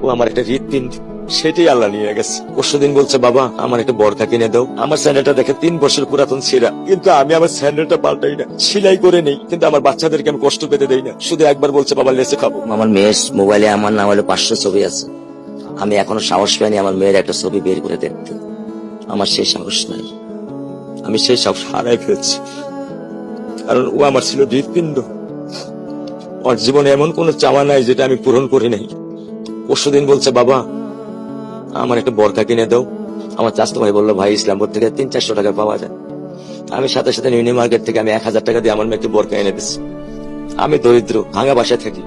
ও আমার একটা হৃৎপিণ্ড, সেটাই আল্লাহ নিয়ে গেছে। পরশুদিন বলছে, বাবা আমার একটা বরকা কিনে দাও। আমার স্যান্ডেলটা দেখে 3 বছর পুরাতন ছেঁড়া, কিন্তু আমি আমার স্যান্ডেলটা পাল্টাই না, সেলাই করে নেই, কিন্তু আমার বাচ্চাদেরকে আমি কষ্ট পেতে দেই না। শুধু একবার বলছে, বাবা লেসে খাবো। আমার মেয়ের মোবাইলে আমার নাম হলো 500 ছবি আছে। আমি এখনো সাহস পাইনি আমার মেয়ের একটা ছবি বের করে দেখতে। আমার সেই সাহস নাই। আমি সেই সব হারাই ফেলছি, কারণ ও আমার ছিল হৃৎপিণ্ড। ওর জীবনে এমন কোনো চাওয়া নাই যেটা আমি পূরণ করি নাই। পরশুদিন বলছে, বাবা আমার একটা বরকা কিনে দাও। আমার চাচতো ভাই বললো, ভাই ইসলামপুর থেকে 300-400 টাকা পাওয়া যায়। আমি সাথে সাথে নিউ মার্কেট থেকে আমি 1000 টাকা দিয়ে আমার মেয়েকে বরকা এনে দিচ্ছি। আমি দরিদ্র, ভাঙা বাসায় থাকি,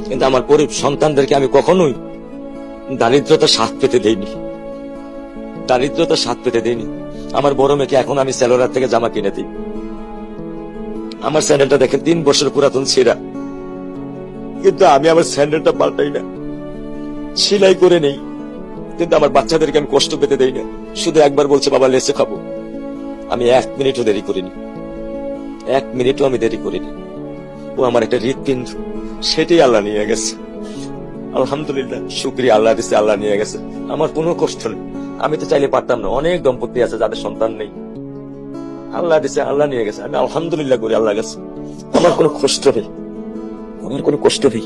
কিন্তু আমার সন্তানদেরকে আমি কখনোই দারিদ্রতা স্বাদ পেতে দেইনি। দারিদ্রতা স্বাদ পেতে দেইনি। আমার বড় মেয়েকে এখন আমি সেলোরার থেকে জামা কিনে দিই। আমার স্যান্ডেলটা দেখেন 3 বছর পুরাতন ছেঁড়া, কিন্তু আমি আমার স্যান্ডেলটা পাল্টাই না, সেলাই করে নেই, কিন্তু আমার বাচ্চাদেরকে আমি কষ্ট পেতে দেই না। শুধু একবার বলছে, বাবা লেসে খাবো। আমি 1 মিনিটও দেরি করিনি, 1 মিনিটও আমি দেরি করিনি। ও আমার একটা হৃৎপিণ্ড, সেটাই আল্লাহ নিয়ে গেছে। আলহামদুলিল্লাহ, শুকরিয়া, আল্লাহ দিছে, আল্লাহ নিয়ে গেছে। আমার কোনো কষ্ট নেই। আমি তো চাইলে পারতাম না, অনেক দম্পতি আছে যাদের সন্তান নেই। আল্লাহ দিছে, আল্লাহ নিয়ে গেছে। আমি আলহামদুলিল্লাহ করি আল্লাহ গেছে। আমার কোনো কষ্ট নেই, আমার কোনো কষ্ট নেই।